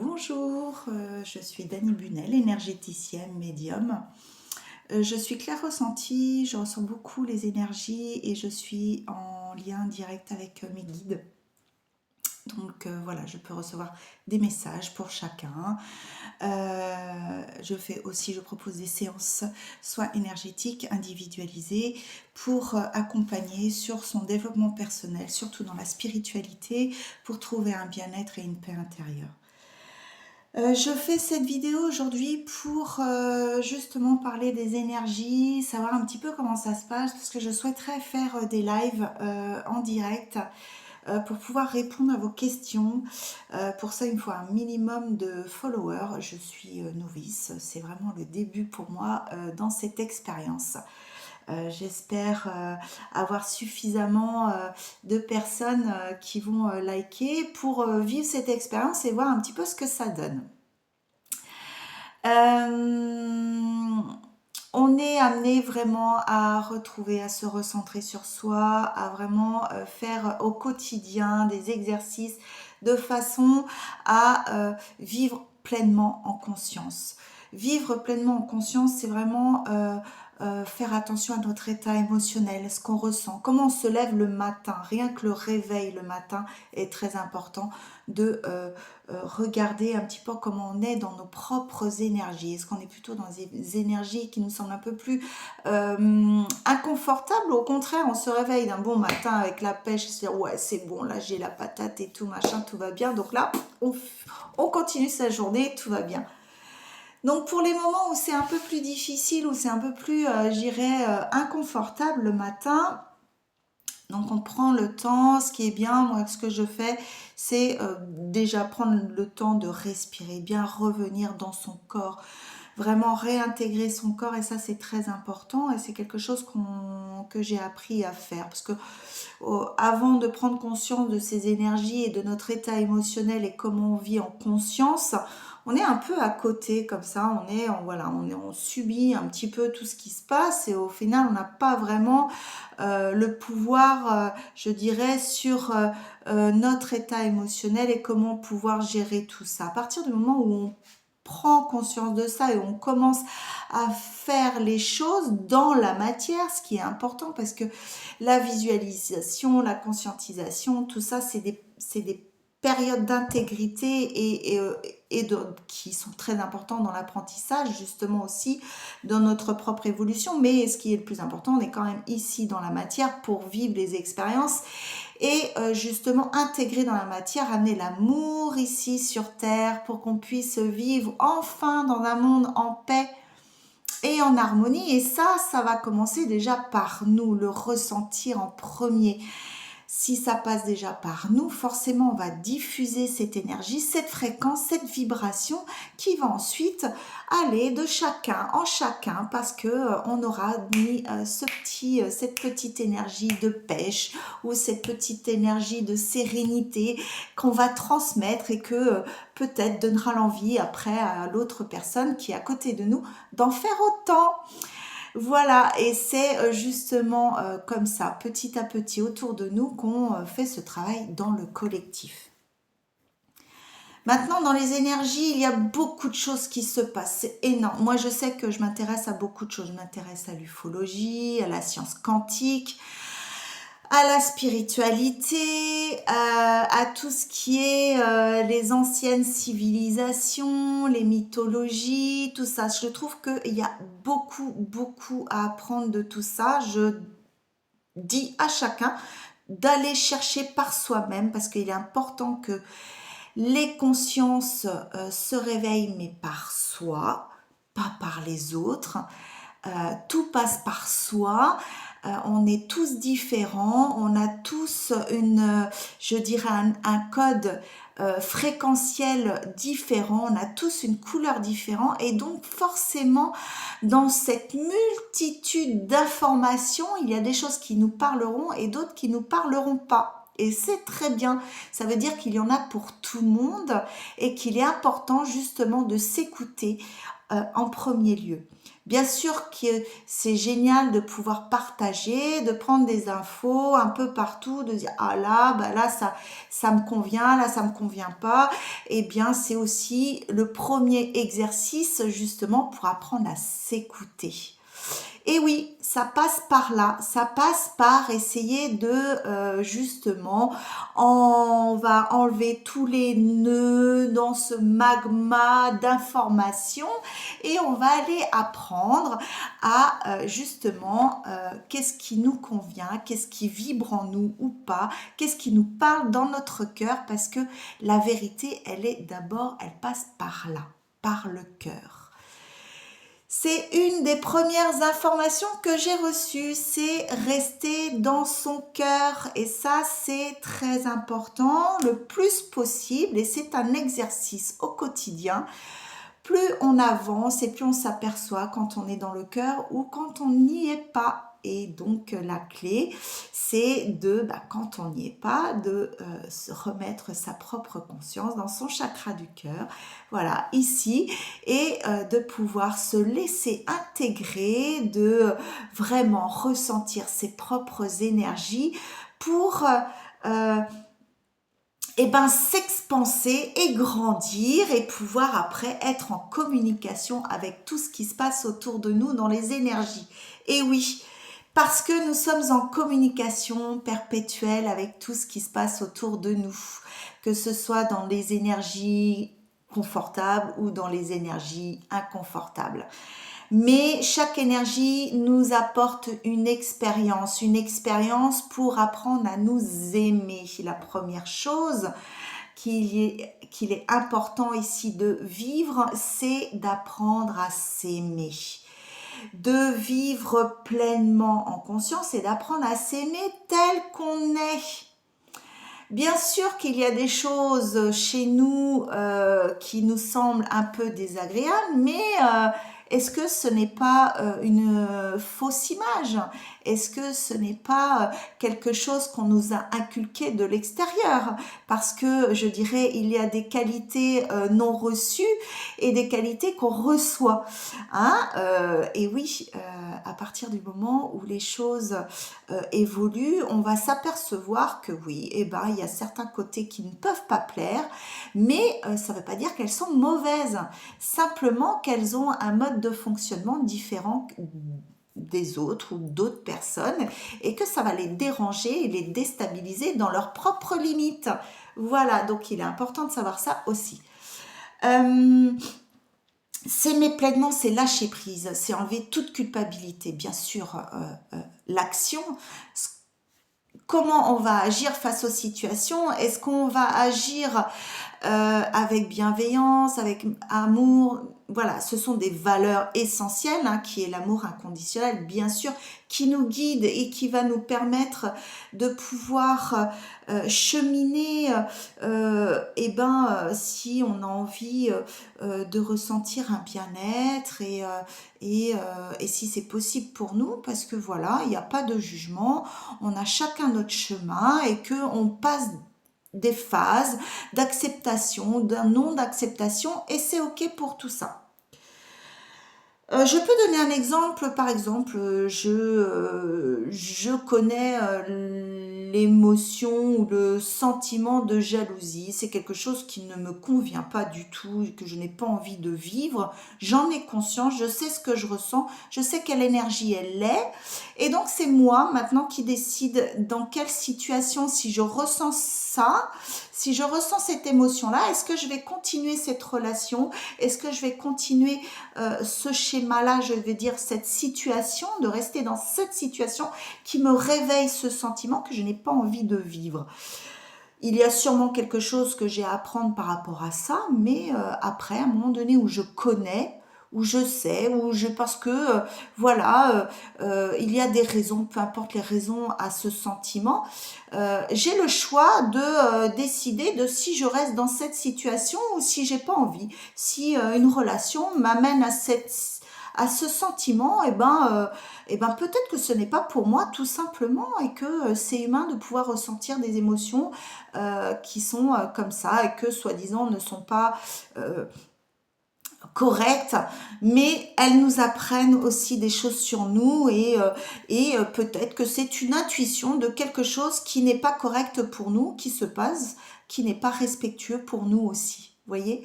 Bonjour, je suis Dany Bunel, énergéticienne, médium. Je suis claire ressentie, je ressens beaucoup les énergies et je suis en lien direct avec mes guides. Donc voilà, je peux recevoir des messages pour chacun. Je propose des séances, soit énergétiques, individualisées, pour accompagner sur son développement personnel, surtout dans la spiritualité, pour trouver un bien-être et une paix intérieure. Je fais cette vidéo aujourd'hui pour justement parler des énergies, savoir un petit peu comment ça se passe, parce que je souhaiterais faire des lives en direct pour pouvoir répondre à vos questions. Pour ça, il me faut un minimum de followers. Je suis novice, c'est vraiment le début pour moi dans cette expérience. J'espère avoir suffisamment de personnes qui vont liker pour vivre cette expérience et voir un petit peu ce que ça donne. On est amené vraiment à retrouver, à se recentrer sur soi, à vraiment faire au quotidien des exercices de façon à vivre pleinement en conscience. Vivre pleinement en conscience, c'est vraiment faire attention à notre état émotionnel, ce qu'on ressent, comment on se lève le matin. Rien que le réveil le matin est très important de regarder un petit peu comment on est dans nos propres énergies. Est-ce qu'on est plutôt dans des énergies qui nous semblent un peu plus inconfortables, ou au contraire on se réveille d'un bon matin avec la pêche, se dire ouais c'est bon, là j'ai la patate et tout machin, tout va bien, donc là on continue sa journée, tout va bien. Donc pour les moments où c'est un peu plus difficile, où c'est un peu plus, inconfortable le matin, donc on prend le temps. Ce qui est bien, moi ce que je fais, c'est déjà prendre le temps de respirer, bien revenir dans son corps, vraiment réintégrer son corps, et ça c'est très important et c'est quelque chose que j'ai appris à faire, parce que avant de prendre conscience de ces énergies et de notre état émotionnel et comment on vit en conscience, on est un peu à côté comme ça, on subit un petit peu tout ce qui se passe et au final on n'a pas vraiment le pouvoir, je dirais, sur notre état émotionnel et comment pouvoir gérer tout ça. À partir du moment où on prend conscience de ça et on commence à faire les choses dans la matière, ce qui est important, parce que la visualisation, la conscientisation, tout ça, c'est des périodes d'intégrité qui sont très importantes dans l'apprentissage, justement aussi dans notre propre évolution. Mais ce qui est le plus important, on est quand même ici dans la matière pour vivre les expériences et justement intégrer dans la matière, amener l'amour ici sur terre pour qu'on puisse vivre enfin dans un monde en paix et en harmonie. Et ça va commencer déjà par nous, le ressentir en premier. Si ça passe déjà par nous, forcément on va diffuser cette énergie, cette fréquence, cette vibration qui va ensuite aller de chacun en chacun, parce que on aura mis cette petite énergie de pêche ou cette petite énergie de sérénité qu'on va transmettre et que peut-être donnera l'envie après à l'autre personne qui est à côté de nous d'en faire autant. Voilà, et c'est justement comme ça, petit à petit, autour de nous, qu'on fait ce travail dans le collectif. Maintenant, dans les énergies, il y a beaucoup de choses qui se passent. C'est énorme. Moi, je sais que je m'intéresse à beaucoup de choses. Je m'intéresse à l'ufologie, à la science quantique, à la spiritualité, à tout ce qui est les anciennes civilisations, les mythologies, tout ça. Je trouve qu'il y a beaucoup, beaucoup à apprendre de tout ça. Je dis à chacun d'aller chercher par soi-même, parce qu'il est important que les consciences se réveillent, mais par soi, pas par les autres. Tout passe par soi. On est tous différents, on a tous je dirais un code fréquentiel différent, on a tous une couleur différente, et donc forcément dans cette multitude d'informations, il y a des choses qui nous parleront et d'autres qui nous parleront pas. Et c'est très bien, ça veut dire qu'il y en a pour tout le monde et qu'il est important justement de s'écouter en premier lieu. Bien sûr que c'est génial de pouvoir partager, de prendre des infos un peu partout, de dire ah là, bah là ça me convient, là ça me convient pas. Eh bien c'est aussi le premier exercice justement pour apprendre à s'écouter. Et oui, ça passe par là, ça passe par essayer de justement, on va enlever tous les nœuds dans ce magma d'informations et on va aller apprendre à justement qu'est-ce qui nous convient, qu'est-ce qui vibre en nous ou pas, qu'est-ce qui nous parle dans notre cœur parce que la vérité, elle est d'abord, elle passe par là, par le cœur. C'est une des premières informations que j'ai reçues, c'est rester dans son cœur et ça c'est très important le plus possible et c'est un exercice au quotidien. Plus on avance et plus on s'aperçoit quand on est dans le cœur ou quand on n'y est pas. Et donc la clé, c'est de, quand on n'y est pas, de se remettre sa propre conscience dans son chakra du cœur, voilà, ici, et de pouvoir se laisser intégrer, de vraiment ressentir ses propres énergies pour s'expanser et grandir et pouvoir après être en communication avec tout ce qui se passe autour de nous dans les énergies. Et oui, parce que nous sommes en communication perpétuelle avec tout ce qui se passe autour de nous, que ce soit dans les énergies confortables ou dans les énergies inconfortables. Mais chaque énergie nous apporte une expérience pour apprendre à nous aimer. La première chose qu'il est important ici de vivre, c'est d'apprendre à s'aimer. De vivre pleinement en conscience et d'apprendre à s'aimer tel qu'on est. Bien sûr qu'il y a des choses chez nous qui nous semblent un peu désagréables, mais est-ce que ce n'est pas une fausse image? Est-ce que ce n'est pas quelque chose qu'on nous a inculqué de l'extérieur? Parce que je dirais, il y a des qualités non reçues et des qualités qu'on reçoit. Et oui, à partir du moment où les choses évoluent, on va s'apercevoir que oui, il y a certains côtés qui ne peuvent pas plaire, mais ça ne veut pas dire qu'elles sont mauvaises, simplement qu'elles ont un mode de fonctionnement différent des autres ou d'autres personnes et que ça va les déranger et les déstabiliser dans leurs propres limites. Voilà, donc il est important de savoir ça aussi. S'aimer pleinement, c'est lâcher prise, c'est enlever toute culpabilité. Bien sûr, l'action, comment on va agir face aux situations, est-ce qu'on va agir avec bienveillance, avec amour, voilà, ce sont des valeurs essentielles, qui est l'amour inconditionnel, bien sûr, qui nous guide et qui va nous permettre de pouvoir cheminer, si on a envie de ressentir un bien-être et si c'est possible pour nous, parce que voilà, il n'y a pas de jugement, on a chacun notre chemin et qu'on passe des phases d'acceptation, d'un non d'acceptation et c'est ok pour tout ça. Je peux donner un exemple, par exemple, je connais l'émotion ou le sentiment de jalousie, c'est quelque chose qui ne me convient pas du tout, que je n'ai pas envie de vivre, j'en ai conscience, je sais ce que je ressens, je sais quelle énergie elle est, et donc c'est moi maintenant qui décide dans quelle situation, si je ressens ça, si je ressens cette émotion-là, est-ce que je vais continuer cette relation, est-ce que je vais continuer ce schéma-là, je vais dire cette situation, de rester dans cette situation qui me réveille ce sentiment que je n'ai pas envie de vivre. Il y a sûrement quelque chose que j'ai à apprendre par rapport à ça, mais après, à un moment donné où je connais, où je sais, parce que il y a des raisons, peu importe les raisons à ce sentiment, j'ai le choix de décider de si je reste dans cette situation ou si j'ai pas envie. Si une relation m'amène à ce sentiment, peut-être que ce n'est pas pour moi tout simplement et que c'est humain de pouvoir ressentir des émotions qui sont comme ça et que soi-disant ne sont pas correctes, mais elles nous apprennent aussi des choses sur nous et peut-être que c'est une intuition de quelque chose qui n'est pas correct pour nous, qui se passe, qui n'est pas respectueux pour nous aussi. Vous voyez,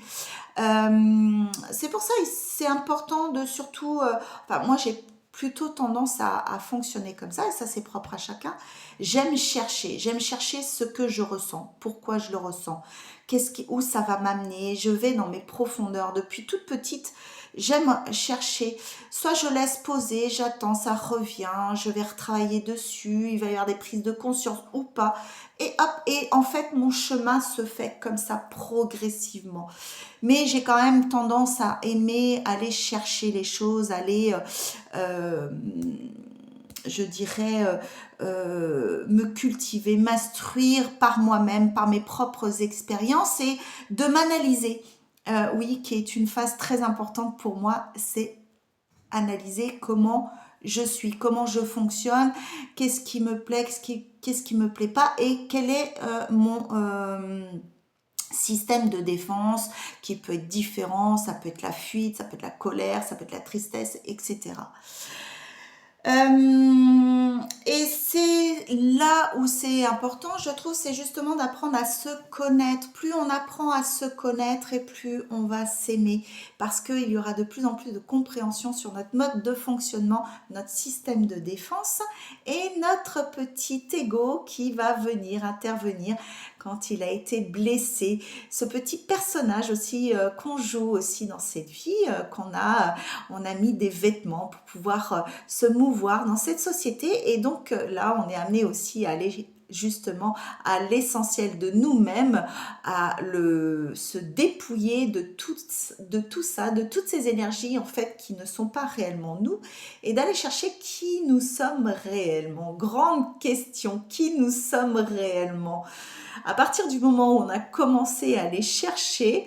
c'est pour ça c'est important de surtout, enfin moi j'ai plutôt tendance à fonctionner comme ça, et ça c'est propre à chacun. J'aime chercher ce que je ressens, pourquoi je le ressens, où ça va m'amener, je vais dans mes profondeurs. Depuis toute petite, j'aime chercher, soit je laisse poser, j'attends, ça revient, je vais retravailler dessus, il va y avoir des prises de conscience ou pas, et hop, et en fait mon chemin se fait comme ça progressivement. Mais j'ai quand même tendance à aimer aller chercher les choses, aller, euh, je dirais, me cultiver, m'instruire par moi-même, par mes propres expériences et de m'analyser. Oui, qui est une phase très importante pour moi, c'est analyser comment je suis, comment je fonctionne, qu'est-ce qui me plaît, qu'est-ce qui me plaît pas et quel est mon système de défense qui peut être différent, ça peut être la fuite, ça peut être la colère, ça peut être la tristesse, etc. Et c'est là où c'est important, je trouve, c'est justement d'apprendre à se connaître. Plus on apprend à se connaître et plus on va s'aimer, parce qu'il y aura de plus en plus de compréhension sur notre mode de fonctionnement, notre système de défense et notre petit ego qui va venir intervenir quand il a été blessé. Ce petit personnage aussi qu'on joue aussi dans cette vie, on a mis des vêtements pour pouvoir se mouvoir dans cette société. Et donc là, on est amené aussi à aller justement à l'essentiel de nous-mêmes, se dépouiller de tout ça, de toutes ces énergies en fait qui ne sont pas réellement nous, et d'aller chercher qui nous sommes réellement. Grande question, qui nous sommes réellement. À partir du moment où on a commencé à les chercher,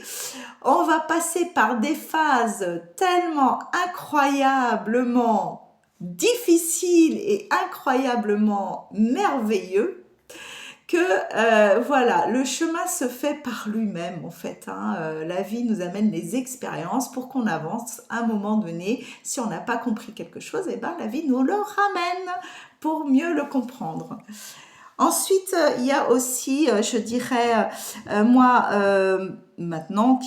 on va passer par des phases tellement incroyablement difficiles et incroyablement merveilleux que voilà, le chemin se fait par lui-même en fait. La vie nous amène les expériences pour qu'on avance. À un moment donné, si on n'a pas compris quelque chose, eh ben, la vie nous le ramène pour mieux le comprendre. Ensuite, il y a aussi, je dirais, moi, maintenant,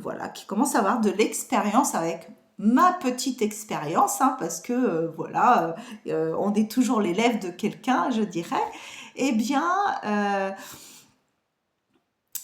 voilà, qui commence à avoir de l'expérience avec ma petite expérience, parce que, voilà, on est toujours l'élève de quelqu'un, je dirais, eh bien,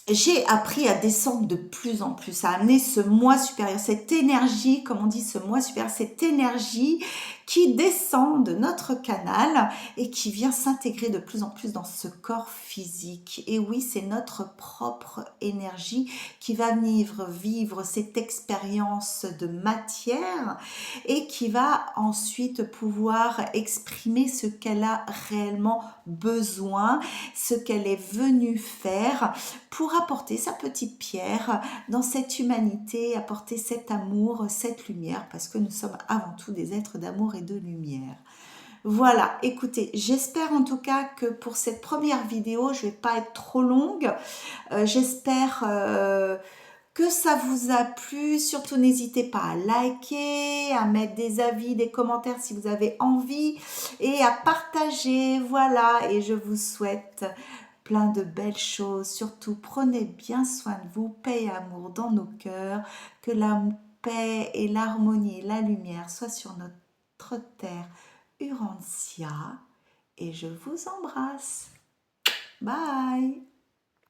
j'ai appris à descendre de plus en plus, à amener ce moi supérieur, cette énergie, comme on dit, ce moi supérieur, cette énergie qui descend de notre canal et qui vient s'intégrer de plus en plus dans ce corps physique. Et oui, c'est notre propre énergie qui va venir vivre cette expérience de matière et qui va ensuite pouvoir exprimer ce qu'elle a réellement besoin, ce qu'elle est venue faire pour apporter sa petite pierre dans cette humanité, apporter cet amour, cette lumière, parce que nous sommes avant tout des êtres d'amour et de lumière. Voilà, écoutez, j'espère en tout cas que pour cette première vidéo, je ne vais pas être trop longue. J'espère que ça vous a plu. Surtout, n'hésitez pas à liker, à mettre des avis, des commentaires si vous avez envie et à partager. Voilà, et je vous souhaite plein de belles choses. Surtout, prenez bien soin de vous, paix et amour dans nos cœurs, que la paix et l'harmonie et la lumière soient sur notre terre Urantia. Et je vous embrasse. Bye!